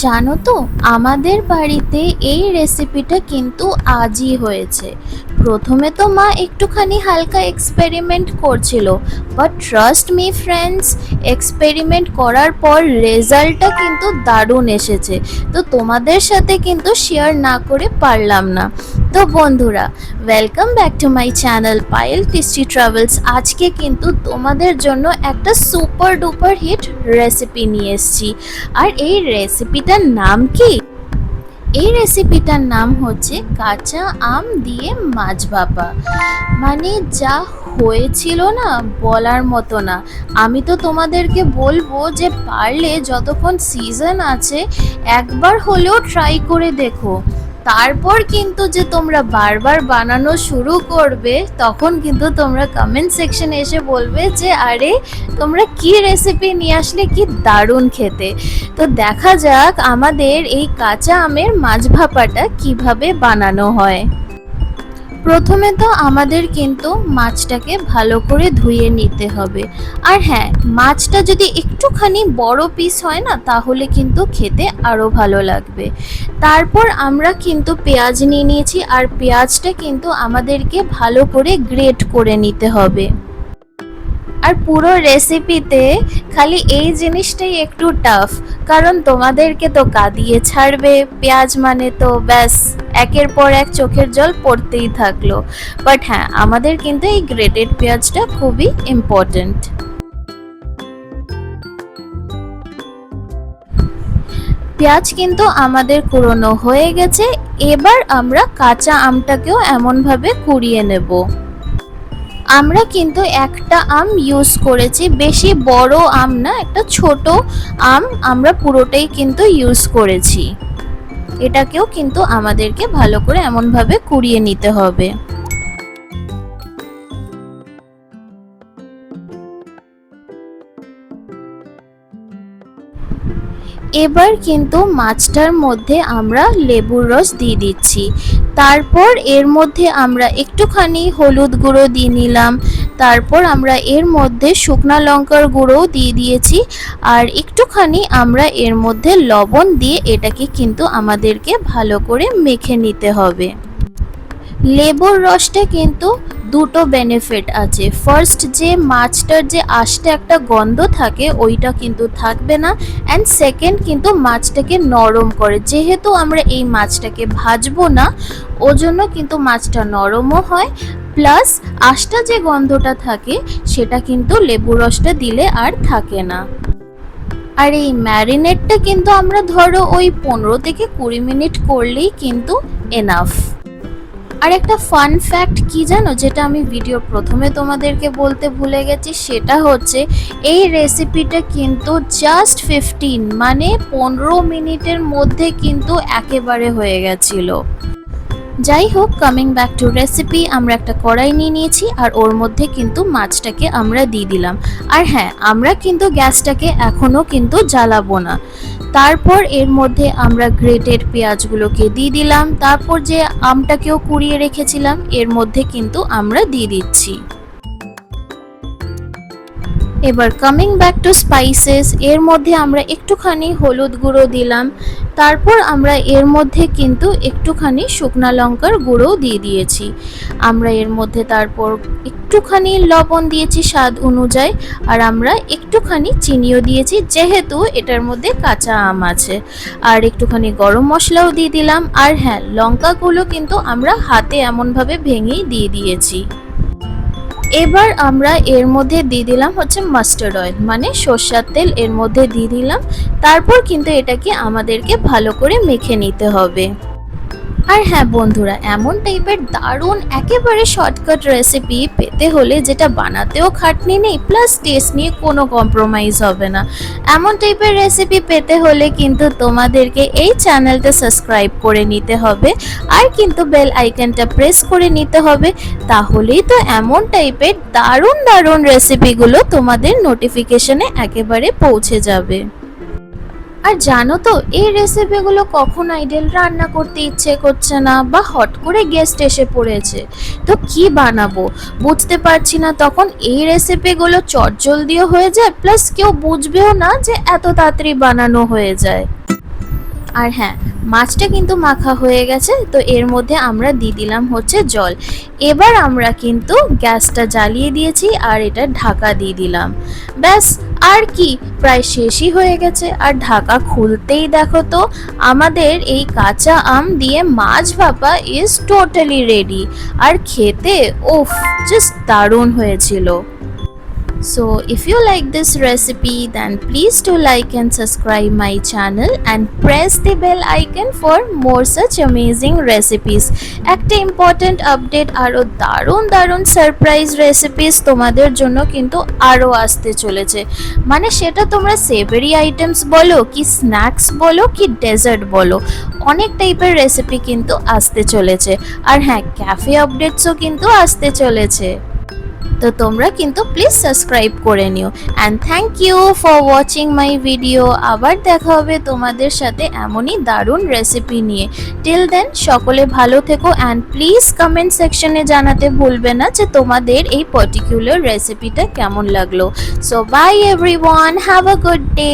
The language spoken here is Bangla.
জানো তো, আমাদের বাড়িতে এই রেসিপিটা কিন্তু আজই হয়েছে। প্রথমে তো মা একটুখানি হালকা এক্সপেরিমেন্ট করছিল, but trust me friends, experiment করার পর রেজাল্টটা কিন্তু দারুণ এসেছে। তো তোমাদের সাথে কিন্তু শেয়ার না করে পারলাম না। তো বন্ধুরা, welcome back to my channel Payel tasty travels. আজকে কিন্তু তোমাদের জন্য একটা সুপার ডুপার হিট রেসিপি নিয়ে এসেছি। আর এই রেসিপিটার নাম কি? এই রেসিপিটার নাম হচ্ছে কাঁচা আম দিয়ে মাছ ভাপা। মানে যা হয়েছিল না, বলার মতো না। আমি তো তোমাদেরকে বলবো যে পারলে যতক্ষণ সিজন আছে একবার হলেও ট্রাই করে দেখো। তারপর কিন্তু যে তোমরা বারবার বানানো শুরু করবে, তখন কিন্তু তোমরা কমেন্ট সেকশনে এসে বলবে যে আরে তোমরা কি রেসিপি নিয়ে আসলে, কি দারুণ খেতে। তো দেখা যাক আমাদের এই কাঁচা আমের মাছ ভাপাটা কিভাবে বানানো হয়। প্রথমে তো আমাদের কিন্তু মাছটাকে ভালো করে ধুয়ে নিতে হবে। আর হ্যাঁ, মাছটা যদি একটুখানি বড় পিস হয় না, তাহলে কিন্তু খেতে আরও ভালো লাগবে। তারপর আমরা কিন্তু পেঁয়াজ নিয়ে নিয়েছি, আর পেঁয়াজটা কিন্তু আমাদেরকে ভালো করে গ্রেট করে নিতে হবে। আর পুরো রেসিপিতে খালি এই জিনিসটাই একটু টাফ, কারণ তোমাদেরকে তো কাঁদিয়ে ছাড়বে। পেঁয়াজ মানে তো ব্যাস একের পর এক চোখের জল পড়তেই থাকলো। বাট হ্যাঁ, আমাদের কিন্তু এই গ্রেটেড পেঁয়াজটা খুবই ইম্পর্ট্যান্ট। পেঁয়াজ কিন্তু আমাদের কুড়োনো হয়ে গেছে। এবার আমরা কাঁচা আমটাকেও এমনভাবে কুড়িয়ে নেব। আমরা কিন্তু একটা আম ইউজ করেছি, বেশি বড় আম না, একটা ছোট আম আমরা পুরোটাই কিন্তু ইউজ করেছি। এটাকেও কিন্তু আমাদেরকে ভালো করে এমনভাবে কুড়িয়ে নিতে হবে। এবার কিন্তু মাছটার মধ্যে আমরা লেবুর রস দিয়ে দিচ্ছি। তারপর এর মধ্যে আমরা একটুখানি হলুদ গুঁড়ো দিয়ে নিলাম। তারপর আমরা এর মধ্যে শুকনো লঙ্কার গুঁড়োও দিয়ে দিয়েছি। আর একটুখানি আমরা এর মধ্যে লবণ দিয়ে এটাকে কিন্তু আমাদেরকে ভালো করে মেখে নিতে হবে। লেবুর রসটা কিন্তু দুটো বেনিফিট আছে। ফার্স্ট, যে মাছটার যে আস্তে একটা গন্ধ থাকে ওইটা কিন্তু থাকবে না। অ্যান্ড সেকেন্ড, কিন্তু মাছটাকে নরম করে। যেহেতু আমরা এই মাছটাকে ভাজবো না, ওজন্য কিন্তু মাছটা নরমও হয়। প্লাস আস্তে যে গন্ধটা থাকে সেটা কিন্তু লেবু রসটা দিলে আর থাকে না। আর এই ম্যারিনেটটা কিন্তু আমরা ধরো ওই 15 থেকে 20 মিনিট করলেই কিন্তু এনাফ। আর একটা ফান ফ্যাক্ট কি জানো, যেটা আমি ভিডিওর প্রথমে তোমাদেরকে বলতে ভুলে গেছি, সেটা হচ্ছে এই রেসিপিটা কিন্তু জাস্ট 15 মিনিটের মধ্যে কিন্তু একেবারে হয়ে গেছিল। যাই হোক, কামিং ব্যাক টু রেসিপি, আমরা একটা কড়াই নিয়ে নিয়েছি আর ওর মধ্যে কিন্তু মাছটাকে আমরা দিয়ে দিলাম। আর হ্যাঁ, আমরা কিন্তু গ্যাসটাকে এখনও কিন্তু জ্বালাবো না। তারপর এর মধ্যে আমরা গ্রেটেড পেঁয়াজগুলোকে দিয়ে দিলাম। তারপর যে আমটাকেও কুড়িয়ে রেখেছিলাম এর মধ্যে কিন্তু আমরা দিয়ে দিচ্ছি। এবার কামিং ব্যাক টু স্পাইসেস, এর মধ্যে আমরা একটুখানি হলুদ গুঁড়ো দিলাম। তারপর আমরা এর মধ্যে কিন্তু একটুখানি শুকনো লঙ্কার গুঁড়োও দিয়ে দিয়েছি। আমরা এর মধ্যে তারপর একটুখানি লবণ দিয়েছি স্বাদ অনুযায়ী। আর আমরা একটুখানি চিনিও দিয়েছি, যেহেতু এটার মধ্যে কাঁচা আম আছে। আর একটুখানি গরম মশলাও দিয়ে দিলাম। আর হ্যাঁ, লঙ্কাগুলো কিন্তু আমরা হাতে এমনভাবে ভেঙেই দিয়ে দিয়েছি। এবার আমরা এর মধ্যে দিয়ে দিলাম হচ্ছে মাস্টার্ড অয়েল, মানে সর্ষের তেল এর মধ্যে দিয়ে দিলাম। তারপর কিন্তু এটাকে আমাদেরকে ভালো করে মেখে নিতে হবে। আর হ্যাঁ বন্ধুরা, এমন টাইপের দারুণ একেবারে শর্টকাট রেসিপি পেতে হলে, যেটা বানাতেও খাটনি নেই প্লাস টেস্ট নিয়ে কোনো কম্প্রোমাইজ হবে না, এমন টাইপের রেসিপি পেতে হলে কিন্তু তোমাদেরকে এই চ্যানেলটা সাবস্ক্রাইব করে নিতে হবে। আর কিন্তু বেল আইকনটা প্রেস করে নিতে হবে। তাহলেই তো এমন টাইপের দারুণ দারুণ রেসিপিগুলো তোমাদের নোটিফিকেশনে একেবারে পৌঁছে যাবে। আর জানো তো, এই রেসিপিগুলো কখন আইডেল রান্না করতে ইচ্ছে করছে না, বা হট করে গেস্ট এসে পড়েছে, তো কি বানাবো বুঝতে পারছি না, তখন এই রেসিপিগুলো চটজলদিও হয়ে যায়, প্লাস কেউ বুঝবেও না যে এত তাড়াতাড়ি বানানো হয়ে যায়। আর হ্যাঁ, মাছটা কিন্তু মাখা হয়ে গেছে, তো এর মধ্যে আমরা দিয়ে দিলাম হচ্ছে জল। এবার আমরা কিন্তু গ্যাসটা জ্বালিয়ে দিয়েছি আর এটা ঢাকা দিয়ে দিলাম। ব্যাস, আর কি, প্রায় শেষই হয়ে গেছে। আর ঢাকা খুলতেই দেখো তো আমাদের এই কাঁচা আম দিয়ে মাছ ভাপা ইজ টোটালি রেডি। আর খেতে উফ, জাস্ট দারুণ হয়েছিল। So if you like this recipe, then please do like and subscribe my channel and press the bell icon for more such amazing recipes. একটা ইম্পর্টেন্ট আপডেট, আরও দারুণ দারুণ সারপ্রাইজ রেসিপিস তোমাদের জন্য কিন্তু আরও আসতে চলেছে। মানে সেটা তোমরা সেভারি আইটেমস বলো কি স্ন্যাক্স বলো কি ডেজার্ট বলো, অনেক টাইপের রেসিপি কিন্তু আসতে চলেছে। আর হ্যাঁ, ক্যাফে আপডেটসও কিন্তু আসতে চলেছে। তো তোমরা কিন্তু প্লিজ সাবস্ক্রাইব করে নিও। And thank you for watching my video. আবার দেখা হবে তোমাদের সাথে এমনই দারুণ রেসিপি নিয়ে। টিল দেন সকলে ভালো থেকো অ্যান্ড প্লিজ কমেন্ট সেকশনে জানাতে ভুলবে না যে তোমাদের এই পার্টিকুলার রেসিপিটা কেমন লাগলো। So by everyone, have a good day.